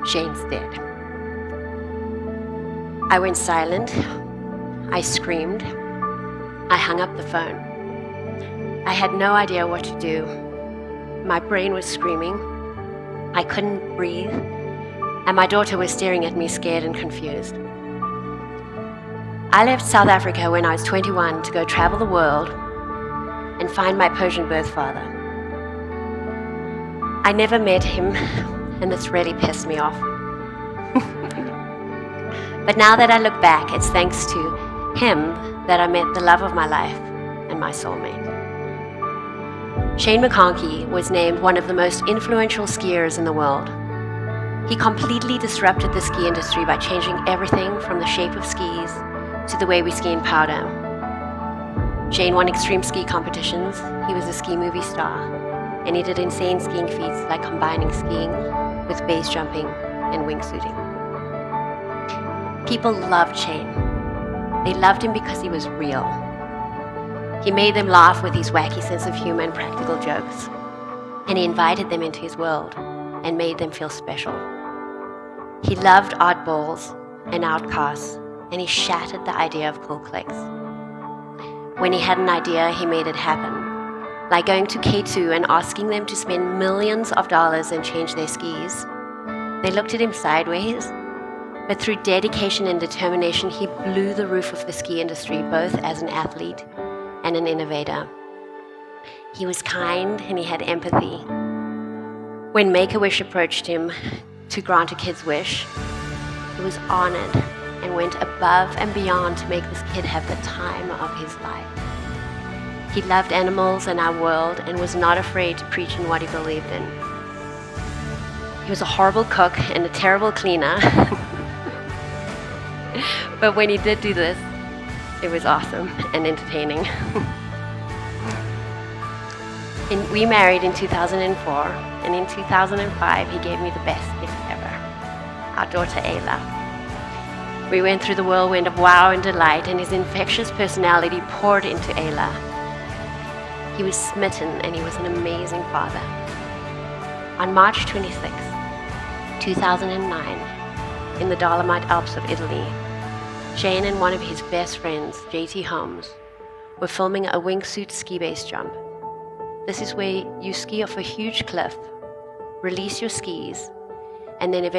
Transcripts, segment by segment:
Shane's dead. I went silent. I screamed. I hung up the phone. I had no idea what to do. My brain was screaming. I couldn't breathe. And my daughter was staring at me scared and confused. I left South Africa when I was 21 to go travel the world and find my Persian birth father. I never met him, and this really pissed me off. But now that I look back, it's thanks to him that I met the love of my life and my soulmate. Shane McConkey was named one of the most influential skiers in the world. He completely disrupted the ski industry by changing everything from the shape of skis to the way we ski in powder. Shane won extreme ski competitions. He was a ski movie star, and he did insane skiing feats like combining skiing with base jumping and wingsuiting. People loved Shane. They loved him because he was real. He made them laugh with his wacky sense of humor and practical jokes, and he invited them into his world and made them feel special. He loved oddballs and outcasts, and he shattered the idea of cool cliques. When he had an idea, he made it happen, like going to K2 and asking them to spend millions of dollars and change their skis. They looked at him sideways, but through dedication and determination, he blew the roof of the ski industry, both as an athlete and an innovator. He was kind and he had empathy. When Make-A-Wish approached him to grant a kid's wish, he was honored and went above and beyond to make this kid have the time of his life. He loved animals and our world and was not afraid to preach in what he believed in. He was a horrible cook and a terrible cleaner. But when he did do this, it was awesome and entertaining. We married in 2004, and in 2005, he gave me the best gift ever, our daughter Ayla. We went through the whirlwind of wow and delight, and his infectious personality poured into Ayla. He was smitten, and he was an amazing father. On March 26, 2009, in the Dolomite Alps of Italy, Shane and one of his best friends, JT Holmes, were filming a wingsuit ski base jump. This is where you ski off a huge cliff, release your skis, and then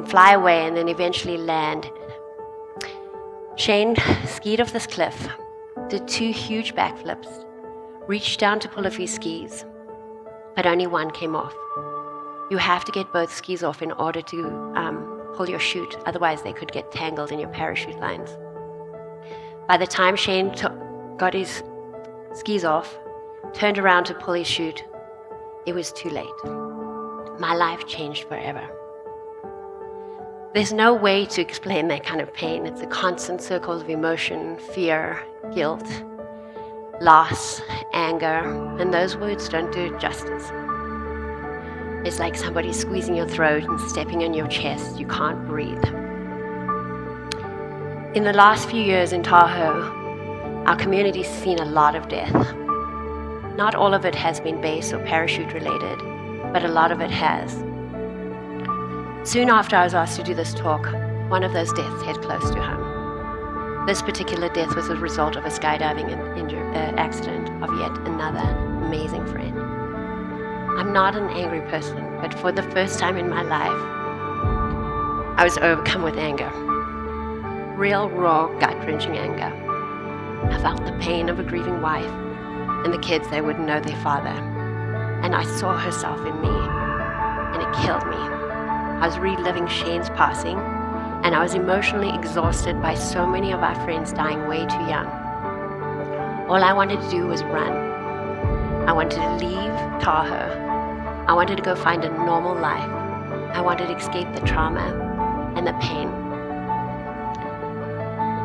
fly away and then eventually land. Shane skied off this cliff, did 2 huge backflips, reached down to pull off his skis, but only one came off. You have to get both skis off in order to pull your chute, otherwise they could get tangled in your parachute lines. By the time Shane got his skis off, turned around to pull his chute, it was too late. My life changed forever. There's no way to explain that kind of pain. It's a constant circle of emotion, fear, guilt, loss, anger, and those words don't do it justice. It's like somebody squeezing your throat and stepping on your chest. You can't breathe. In the last few years in Tahoe, our community's seen a lot of death. Not all of it has been base or parachute related, but a lot of it has. Soon after I was asked to do this talk, one of those deaths hit close to home. This particular death was a result of a skydiving accident of yet another amazing friend. I'm not an angry person, but for the first time in my life, I was overcome with anger. Real, raw, gut-wrenching anger. I felt the pain of a grieving wife and the kids that wouldn't know their father. And I saw herself in me, and it killed me. I was reliving Shane's passing, and I was emotionally exhausted by so many of our friends dying way too young. All I wanted to do was run. I wanted to leave Tahoe. I wanted to go find a normal life. I wanted to escape the trauma and the pain.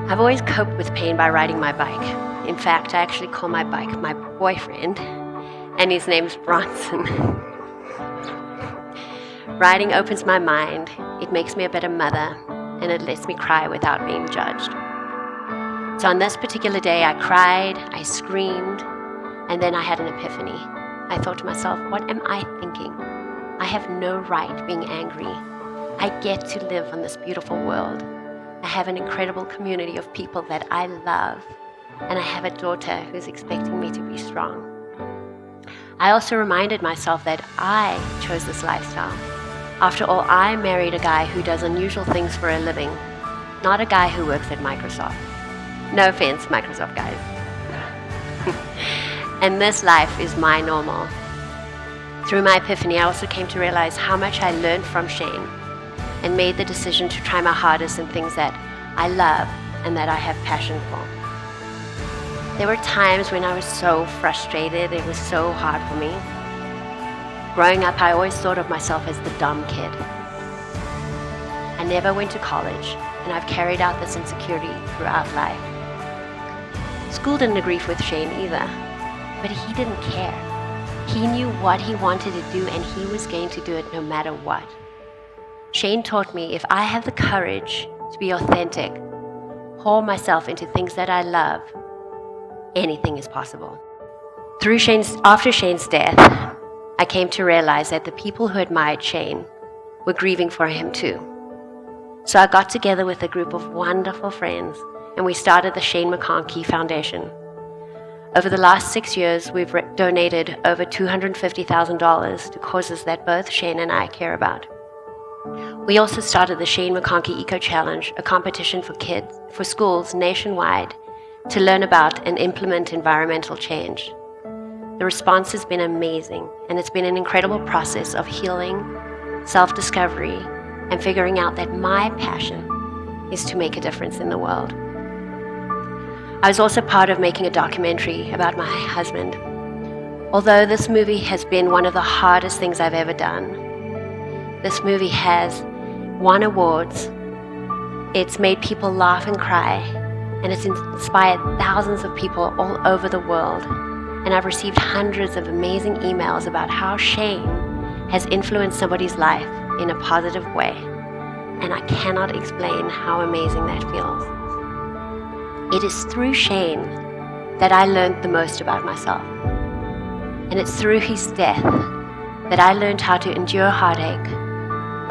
I've always coped with pain by riding my bike. In fact, I actually call my bike my boyfriend, and his name's Bronson. Riding opens my mind, it makes me a better mother, and it lets me cry without being judged. So on this particular day, I cried, I screamed, and then I had an epiphany. I thought to myself, what am I thinking? I have no right being angry. I get to live on this beautiful world. I have an incredible community of people that I love, and I have a daughter who's expecting me to be strong. I also reminded myself that I chose this lifestyle. After all, I married a guy who does unusual things for a living, not a guy who works at Microsoft. No offense, Microsoft guys. And this life is my normal. Through my epiphany, I also came to realize how much I learned from Shane and made the decision to try my hardest in things that I love and that I have passion for. There were times when I was so frustrated, it was so hard for me. Growing up, I always thought of myself as the dumb kid. I never went to college, and I've carried out this insecurity throughout life. School didn't agree with Shane either, but he didn't care. He knew what he wanted to do, and he was going to do it no matter what. Shane taught me if I have the courage to be authentic, pour myself into things that I love, anything is possible. After Shane's death, I came to realize that the people who admired Shane were grieving for him too. So I got together with a group of wonderful friends, and we started the Shane McConkey Foundation. Over the last 6 years, we've donated over $250,000 to causes that both Shane and I care about. We also started the Shane McConkey Eco Challenge, a competition for schools nationwide to learn about and implement environmental change. The response has been amazing, and it's been an incredible process of healing, self-discovery, and figuring out that my passion is to make a difference in the world. I was also part of making a documentary about my husband. Although this movie has been one of the hardest things I've ever done, this movie has won awards, it's made people laugh and cry, and it's inspired thousands of people all over the world. And I've received hundreds of amazing emails about how Shane has influenced somebody's life in a positive way. And I cannot explain how amazing that feels. It is through Shane that I learned the most about myself. And it's through his death that I learned how to endure heartache,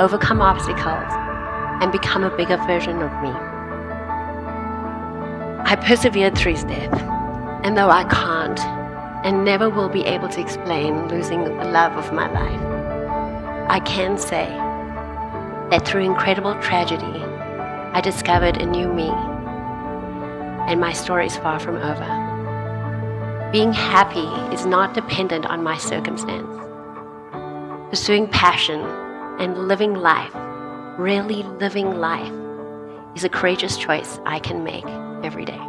overcome obstacles, and become a bigger version of me. I persevered through his death, and though I can't and never will be able to explain losing the love of my life, I can say that through incredible tragedy, I discovered a new me, and my story is far from over. Being happy is not dependent on my circumstance. Pursuing passion and living life, really living life, is a courageous choice I can make every day.